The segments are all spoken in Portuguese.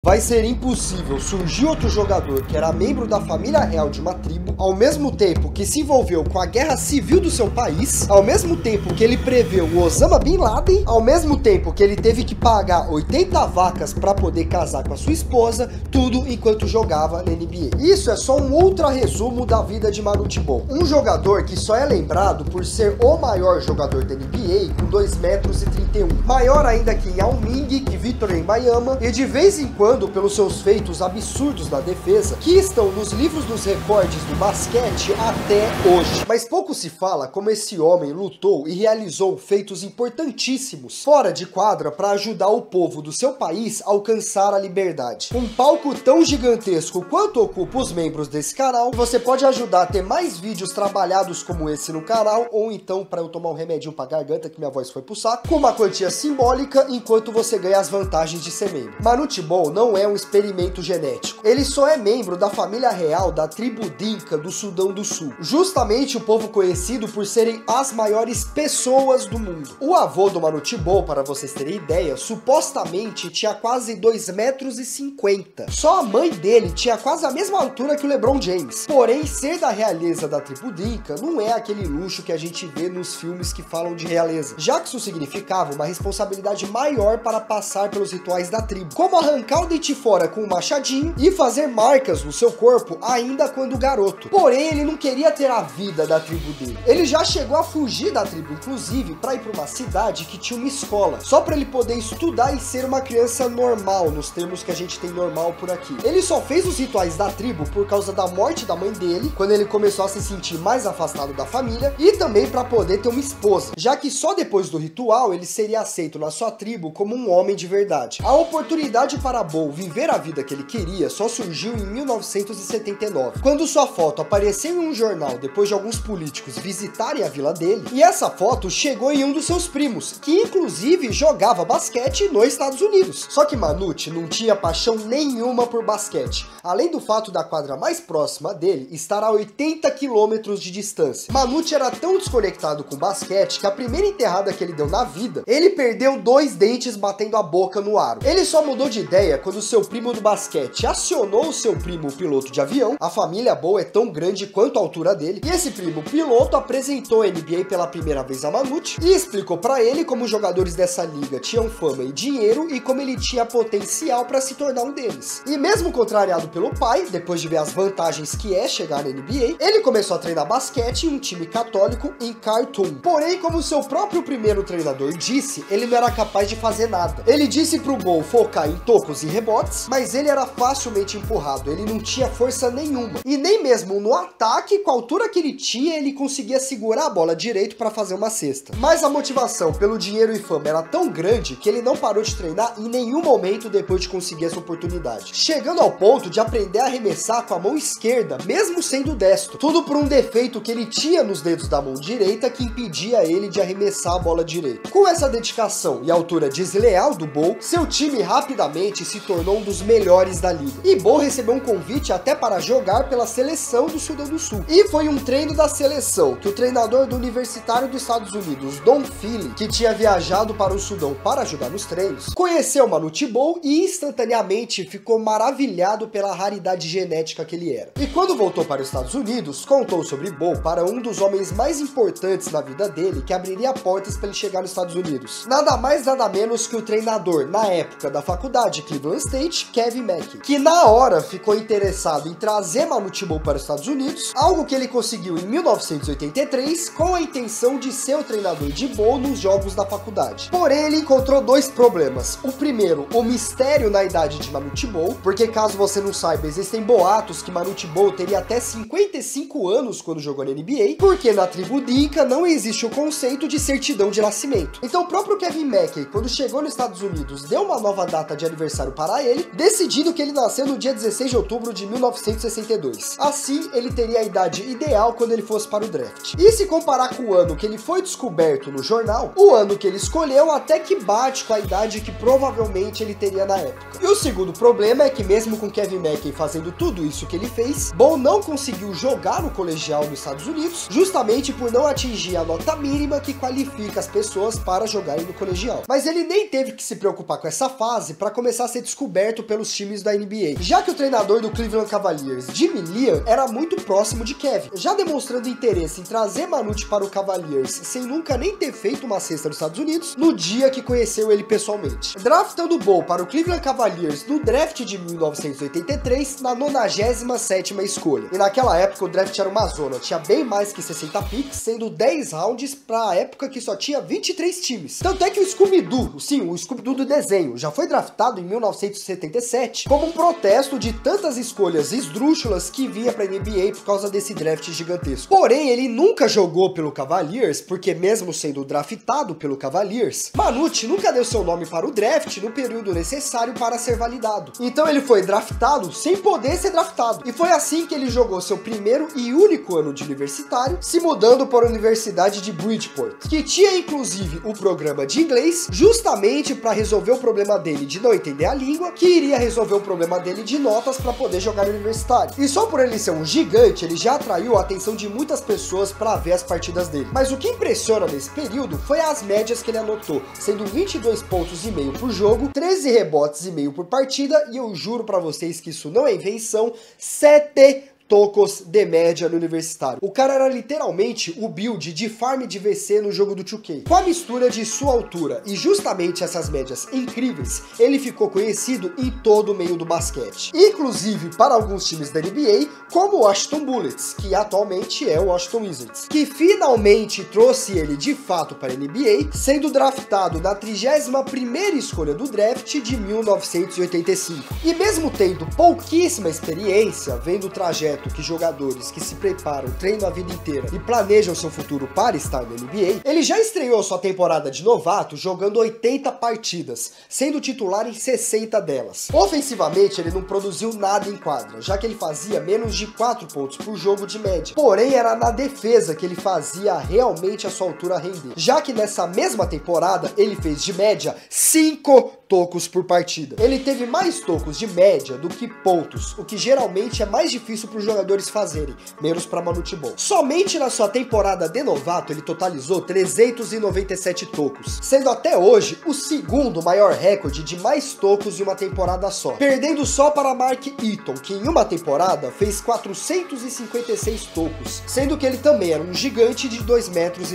Vai ser impossível surgir outro jogador que era membro da família real de uma tribo, ao mesmo tempo que se envolveu com a guerra civil do seu país, ao mesmo tempo que ele preveu o Osama Bin Laden, ao mesmo tempo que ele teve que pagar 80 vacas para poder casar com a sua esposa, tudo enquanto jogava na NBA. Isso é só um ultra resumo da vida de Manute Bol, um jogador que só é lembrado por ser o maior jogador da NBA com 2,31 metros, maior ainda que Yao Ming, que Victor Wembanyama, e de vez em quando pelos seus feitos absurdos na defesa, que estão nos livros dos recordes do basquete até hoje. Mas pouco se fala como esse homem lutou e realizou feitos importantíssimos fora de quadra para ajudar o povo do seu país a alcançar a liberdade. Um palco tão gigantesco quanto ocupa os membros desse canal, você pode ajudar a ter mais vídeos trabalhados como esse no canal, ou então para eu tomar um remedinho pra garganta que minha voz foi pro saco, com uma quantia simbólica enquanto você ganha as vantagens de ser membro. Manute Bol não é um experimento genético. Ele só é membro da família real da tribo Dinka do Sudão do Sul. Justamente o povo conhecido por serem as maiores pessoas do mundo. O avô do Manute Bol, para vocês terem ideia, supostamente tinha quase 2,50 metros. Só a mãe dele tinha quase a mesma altura que o LeBron James. Porém, ser da realeza da tribo Dinka não é aquele luxo que a gente vê nos filmes que falam de realeza, já que isso significava uma responsabilidade maior para passar pelos rituais da tribo, como arrancar o dente fora com um machadinho e fazer marcas no seu corpo ainda quando garoto. Porém, ele não queria ter a vida da tribo dele. Ele já chegou a fugir da tribo, inclusive, para ir para uma cidade que tinha uma escola, só para ele poder estudar e ser uma criança normal, nos termos que a gente tem normal por aqui. Ele só fez os rituais da tribo por causa da morte da mãe dele, quando ele começou a se sentir mais afastado da família, e também para poder ter uma esposa, já que só depois do ritual ele seria aceito na sua tribo como um homem de verdade. A oportunidade para Bol viver a vida que ele queria só surgiu em 1979, quando sua foto apareceu em um jornal depois de alguns políticos visitarem a vila dele, e essa foto chegou em um dos seus primos, que inclusive jogava basquete nos Estados Unidos. Só que Manute não tinha paixão nenhuma por basquete, além do fato da quadra mais próxima dele estar a 80 quilômetros de distância. Manute era tão desconectado com basquete que a primeira enterrada que ele deu na vida, ele perdeu 2 dentes batendo a boca no aro. Ele só mudou de ideia quando seu primo do basquete acionou o seu primo piloto de avião. A família Bol é tão grande quanto a altura dele, e esse primo piloto apresentou a NBA pela primeira vez a Manute e explicou para ele como os jogadores dessa liga tinham fama e dinheiro e como ele tinha potencial para se tornar um deles. E mesmo contrariado pelo pai, depois de ver as vantagens que é chegar na NBA, ele começou a treinar basquete em um time católico em Khartoum. Porém, como seu próprio primeiro treinador disse, ele não era capaz de fazer nada. Ele disse pro Bol focar em tocos e rebotes, mas ele era facilmente empurrado, ele não tinha força nenhuma. E nem mesmo no ataque, com a altura que ele tinha, ele conseguia segurar a bola direito para fazer uma cesta. Mas a motivação pelo dinheiro e fama era tão grande que ele não parou de treinar em nenhum momento depois de conseguir essa oportunidade, chegando ao ponto de aprender a arremessar com a mão esquerda, mesmo sendo destro. Tudo por um defeito que ele tinha nos dedos da mão direita que impedia ele de arremessar a bola direito. Com essa dedicação e altura desleal do Bol, seu time rapidamente se tornou um dos melhores da liga. E Bol recebeu um convite até para jogar pela seleção do Sudão do Sul. E foi um treino da seleção que o treinador do Universitário dos Estados Unidos, Don Philly, que tinha viajado para o Sudão para ajudar nos treinos, conheceu Manute Bol e instantaneamente ficou maravilhado pela raridade genética que ele era. E quando voltou para os Estados Unidos, contou sobre Bol para um dos homens mais importantes na vida dele, que abriria portas para ele chegar nos Estados Unidos. Nada mais, nada menos que o treinador, na época da faculdade Cleveland State, Kevin Mackey, que na hora ficou interessado em trazer Manute Bol para os Estados Unidos, algo que ele conseguiu em 1983 com a intenção de ser o treinador de Bol nos jogos da faculdade. Porém, ele encontrou 2 problemas. O primeiro, o mistério na idade de Manute Bol, porque caso você não saiba, existem boatos que Manute Bol teria até 55 anos quando jogou na NBA, porque na tribo Dinka não existe o conceito de certidão de nascimento. Então o próprio Kevin Mackey, quando chegou nos Estados Unidos, deu uma nova data de aniversário para ele, decidindo que ele nasceu no dia 16 de outubro de 1962. Assim, ele teria a idade ideal quando ele fosse para o draft. E se comparar com o ano que ele foi descoberto no jornal, o ano que ele escolheu até que bate com a idade que provavelmente ele teria na época. E o segundo problema é que mesmo com Kevin Mackey fazendo tudo isso que ele fez, Bol não conseguiu jogar no colegial nos Estados Unidos, justamente por não atingir a nota mínima que qualifica as pessoas para jogarem no colegial. Mas ele nem teve que se preocupar com essa fase para começar a ser descoberto pelos times da NBA, já que o treinador do Cleveland Cavaliers, Jimmy Lear, era muito próximo de Kevin, já demonstrando interesse em trazer Manute para o Cavaliers sem nunca nem ter feito uma cesta nos Estados Unidos, no dia que conheceu ele pessoalmente. Draftando Ball para o Cleveland Cavaliers no draft de 1983, na 97ª escolha. E naquela época o draft era uma zona, tinha bem mais que 60 picks, sendo 10 rounds para a época que só tinha 23 times. Tanto é que o Scooby-Doo, sim, o Scooby-Doo do desenho, já foi draftado em 1977 como um protesto de tantas escolhas esdrúxulas que vinha para a NBA por causa desse draft gigantesco. Porém, ele nunca jogou pelo Cavaliers, porque mesmo sendo draftado pelo Cavaliers, Manute nunca deu seu nome para o draft no período necessário para ser validado. Então ele foi draftado sem poder ser draftado. E foi assim que ele jogou seu primeiro e único ano de universitário, se mudando para a Universidade de Bridgeport, que tinha inclusive o programa de inglês, justamente para resolver o problema dele de não entender a língua, que iria resolver o problema dele de notas para poder jogar no universitário. E só por ele ser um gigante, ele já atraiu a atenção de muitas pessoas para ver as partidas dele. Mas o que impressiona nesse período foi as médias que ele anotou, sendo 22 pontos e meio por jogo, 13 rebotes e meio por partida, e eu juro para vocês que isso não é invenção, 7 tocos de média no universitário. O cara era literalmente o build de farm de VC no jogo do 2K. Com a mistura de sua altura e justamente essas médias incríveis, ele ficou conhecido em todo o meio do basquete. Inclusive para alguns times da NBA, como o Washington Bullets, que atualmente é o Washington Wizards, que finalmente trouxe ele de fato para a NBA, sendo draftado na 31ª escolha do draft de 1985. E mesmo tendo pouquíssima experiência, vendo o trajeto que jogadores que se preparam, treinam a vida inteira e planejam seu futuro para estar na NBA, ele já estreou sua temporada de novato jogando 80 partidas, sendo titular em 60 delas. Ofensivamente, ele não produziu nada em quadra, já que ele fazia menos de 4 pontos por jogo de média. Porém, era na defesa que ele fazia realmente a sua altura render, já que nessa mesma temporada ele fez de média 5 tocos por partida. Ele teve mais tocos de média do que pontos, o que geralmente é mais difícil para os jogadores fazerem, menos para Manute Ball. Somente na sua temporada de novato ele totalizou 397 tocos, sendo até hoje o segundo maior recorde de mais tocos em uma temporada só, perdendo só para Mark Eaton, que em uma temporada fez 456 tocos, sendo que ele também era um gigante de 2,24 metros.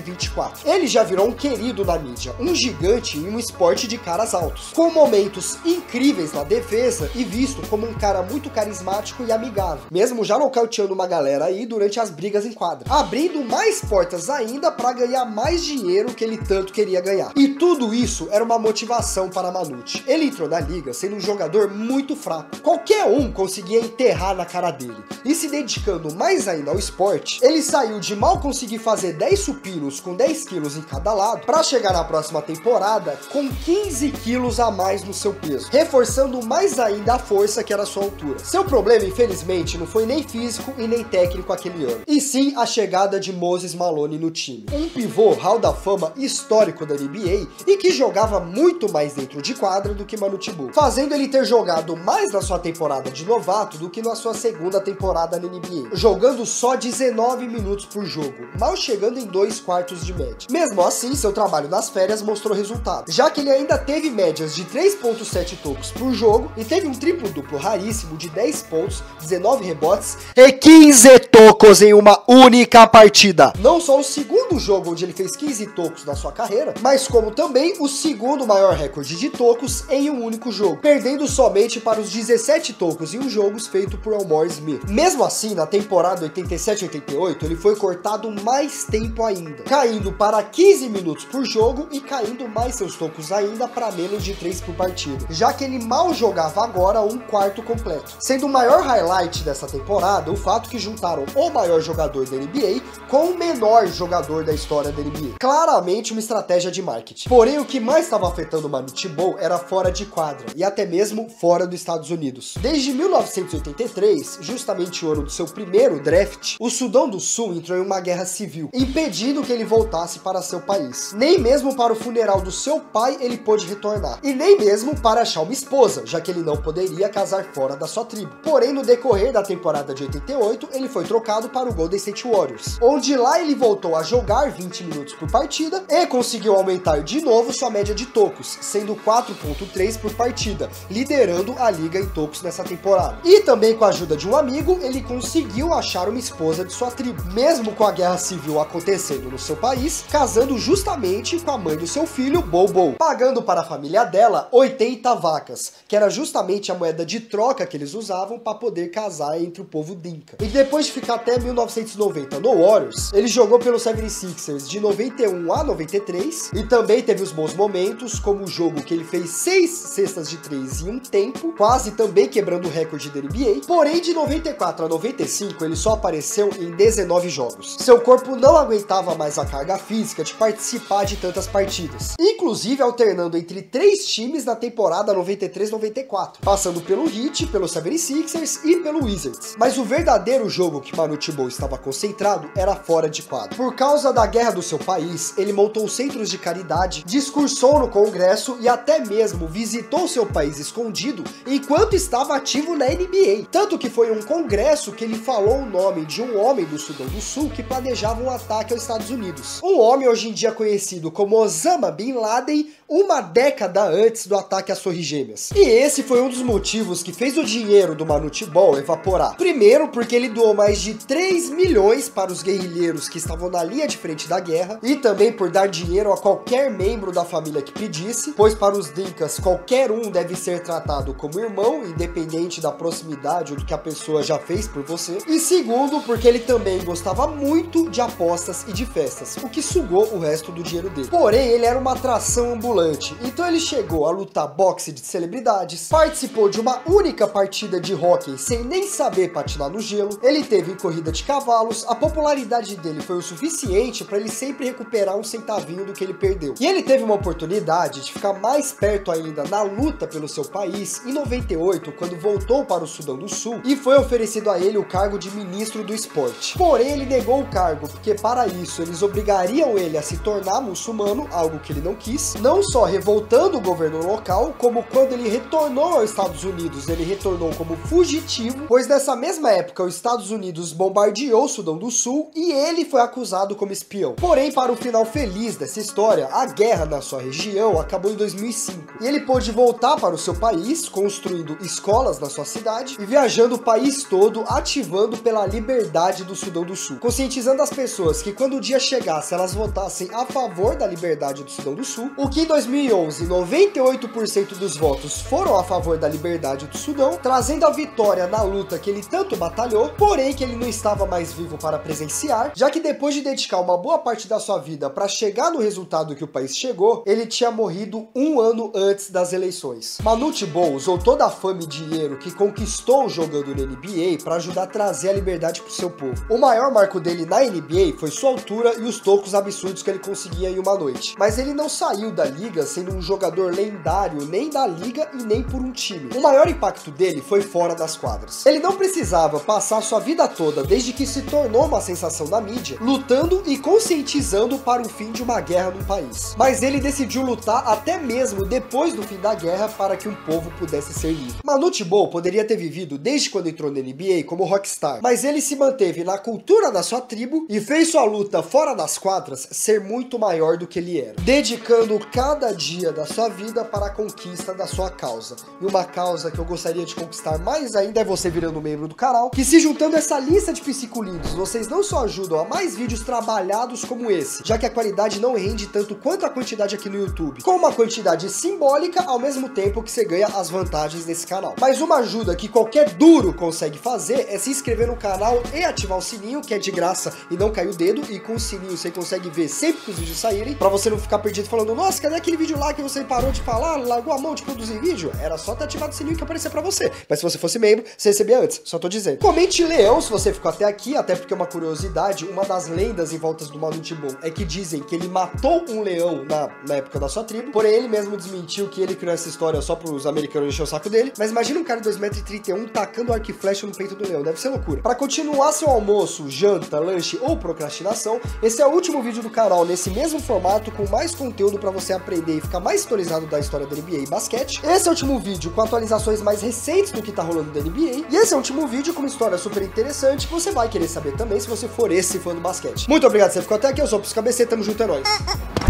Ele já virou um querido na mídia, um gigante em um esporte de caras altos, com momentos incríveis na defesa e visto como um cara muito carismático e amigável, mesmo já nocauteando uma galera aí durante as brigas em quadra, abrindo mais portas ainda para ganhar mais dinheiro que ele tanto queria ganhar. E tudo isso era uma motivação para Manute. Ele entrou na liga sendo um jogador muito fraco, qualquer um conseguia enterrar na cara dele, e se dedicando mais ainda ao esporte, ele saiu de mal conseguir fazer 10 supinos com 10 quilos em cada lado, para chegar na próxima temporada com 15 quilos a mais no seu peso, reforçando mais ainda a força que era a sua altura. Seu problema, infelizmente, não foi nem físico e nem técnico aquele ano, e sim a chegada de Moses Malone no time, um pivô hall da fama histórico da NBA e que jogava muito mais dentro de quadra do que Manute Ball, fazendo ele ter jogado mais na sua temporada de novato do que na sua segunda temporada na NBA, jogando só 19 minutos por jogo, mal chegando em 2 quartos de média. Mesmo assim, seu trabalho nas férias mostrou resultado, já que ele ainda teve médias de 3,7 tocos por jogo e teve um triplo-duplo raríssimo de 10 pontos, 19 rebotes e 15 tocos em uma única partida. Não só o segundo jogo onde ele fez 15 tocos na sua carreira, mas como também o segundo maior recorde de tocos em um único jogo, perdendo somente para os 17 tocos em um jogo feito por Elmore Smith. Mesmo assim, na temporada 87-88, ele foi cortado mais tempo ainda, caindo para 15 minutos por jogo e caindo mais seus tocos ainda para menos de 3 por partida, já que ele mal jogava agora um quarto completo, sendo o maior highlight dessa temporada o fato que juntaram o maior jogador da NBA com o menor jogador da história da NBA. Claramente uma estratégia de marketing. Porém, o que mais estava afetando o Manute Ball era fora de quadra e até mesmo fora dos Estados Unidos. Desde 1983, justamente o ano do seu primeiro draft, o Sudão do Sul entrou em uma guerra civil, impedindo que ele voltasse para seu país. Nem mesmo para o funeral do seu pai ele pôde retornar. E nem mesmo para achar uma esposa, já que ele não poderia casar fora da sua tribo. Porém, no decorrer da temporada de 88, ele foi trocado para o Golden State Warriors, onde lá ele voltou a jogar 20 minutos por partida e conseguiu aumentar de novo sua média de tocos, sendo 4.3 por partida, liderando a liga em tocos nessa temporada. E também com a ajuda de um amigo, ele conseguiu achar uma esposa de sua tribo, mesmo com a guerra civil acontecendo no seu país, casando justamente com a mãe do seu filho, Bobo, pagando para a família dela 80 vacas, que era justamente a moeda de troca que eles usavam para poder casar entre o povo Dinka. E depois de ficar até 1990 no Warriors, ele jogou pelo 76ers de 91 a 93 e também teve os bons momentos, como o jogo que ele fez 6 cestas de 3 em um tempo, quase também quebrando o recorde da NBA. Porém, de 94 a 95, ele só apareceu em 19 jogos. Seu corpo não aguentava mais a carga física de participar de tantas partidas, inclusive alternando entre 3 times na temporada 93-94, passando pelo Heat, pelo 76ers e pelo Wizards. Mas o verdadeiro jogo que Manu Tebow estava concentrado era fora de quadro. Por causa da guerra do seu país, ele montou centros de caridade, discursou no Congresso e até mesmo visitou seu país escondido enquanto estava ativo na NBA. Tanto que foi em um congresso que ele falou o nome de um homem do Sudão do Sul que planejava um ataque aos Estados Unidos. Um homem hoje em dia conhecido como Osama Bin Laden, uma década antes do ataque às Torres Gêmeas. E esse foi um dos motivos que fez o dinheiro do Manu Tebow evaporar. Primeiro, porque ele doou mais de 3 milhões para os guerrilheiros que estavam na linha de frente da guerra, e também por dar dinheiro a qualquer membro da família que pedisse, pois para os Dinkas qualquer um deve ser tratado como irmão, independente da proximidade ou do que a pessoa já fez por você. E segundo, porque ele também gostava muito de apostas e de festas, o que sugou o resto do dinheiro dele. Porém, ele era uma atração ambulante, então ele chegou a lutar boxe de celebridades, participou de uma única partida de hóquei sem nem saber patinar no gelo, ele teve em corrida de cavalos, a popularidade dele foi o suficiente para ele sempre recuperar um centavinho do que ele perdeu. E ele teve uma oportunidade de ficar mais perto ainda na luta pelo seu país em 98, quando voltou para o Sudão do Sul e foi oferecido a ele o cargo de ministro do esporte. Porém, ele negou o cargo porque para isso eles obrigariam ele a se tornar muçulmano, algo que ele não quis, não só revoltando o governo local, como quando ele retornou aos Estados Unidos, ele retornou como fugitivo, pois nessa mesma época os Estados Unidos bombardeou o Sudão do Sul e ele foi acusado como espião. Porém, para o final feliz dessa história, a guerra na sua região acabou em 2005 e ele pôde voltar para o seu país, construindo escolas na sua cidade e viajando o país todo, ativando pela liberdade do Sudão do Sul, conscientizando as pessoas que quando o dia chegasse elas votassem a favor da liberdade do Sudão do Sul, o que em 2011 98% dos votos foram a favor da liberdade do Sudão, trazendo a vitória na luta que ele tanto batalhou, porém que ele não estava mais vivo para presenciar, já que depois de dedicar uma boa parte da sua vida para chegar no resultado que o país chegou, ele tinha morrido 1 ano antes das eleições. Manu Tebow usou toda a fama e dinheiro que conquistou jogando na NBA para ajudar a trazer a liberdade para o seu povo. O maior marco dele na NBA foi sua altura e os tocos absurdos que ele conseguia em uma noite. Mas ele não saiu da liga sendo um jogador lendário nem da liga e nem por um time. O maior impacto dele foi fora das quadras. Ele não precisava passar sua vida toda, desde que se tornou uma sensação na mídia, lutando e conscientizando para o fim de uma guerra no país. Mas ele decidiu lutar até mesmo depois do fim da guerra para que um povo pudesse ser livre. Manu Tebow poderia ter vivido desde quando entrou na NBA como rockstar, mas ele se manteve na cultura da sua tribo e fez sua luta fora das quadras ser muito maior do que ele era, dedicando cada dia da sua vida para a conquista da sua causa. E uma causa que eu gostaria de conquistar mais ainda é você virando membro do canal, que se juntando a essa lista de psicolindos, vocês não só ajudam a mais vídeos trabalhados como esse, já que a qualidade não rende tanto quanto a quantidade aqui no YouTube, com uma quantidade simbólica ao mesmo tempo que você ganha as vantagens desse canal. Mas uma ajuda que qualquer duro consegue fazer é se inscrever no canal e ativar o sininho, que é de graça e não cai o dedo, e com o sininho você consegue ver sempre que os vídeos saírem, pra você não ficar perdido falando, nossa, cadê aquele vídeo lá que você parou de falar, largou a mão de produzir vídeo? Era só ter ativado o sininho que aparecia pra você. Mas se você fosse membro, você recebia antes, só tô dizendo. Comente leão se você ficou até aqui, até porque é uma curiosidade, uma das lendas em voltas do Manu Tebow é que dizem que ele matou um leão na época da sua tribo, porém ele mesmo desmentiu que ele criou essa história só pros americanos encher o saco dele. Mas imagina um cara de 2,31 m tacando arco e flecha no peito do leão, deve ser loucura. Pra continuar seu almoço, janta, lanche ou procrastinação, esse é o último vídeo do canal nesse mesmo formato com mais conteúdo pra você aprender aprender e ficar mais atualizado da história da NBA e basquete. Esse é o último vídeo com atualizações mais recentes do que tá rolando da NBA. E esse é o último vídeo com uma história super interessante que você vai querer saber também se você for esse fã do basquete. Muito obrigado por você ficou até aqui, eu sou o Psico ABC, tamo junto, é nóis.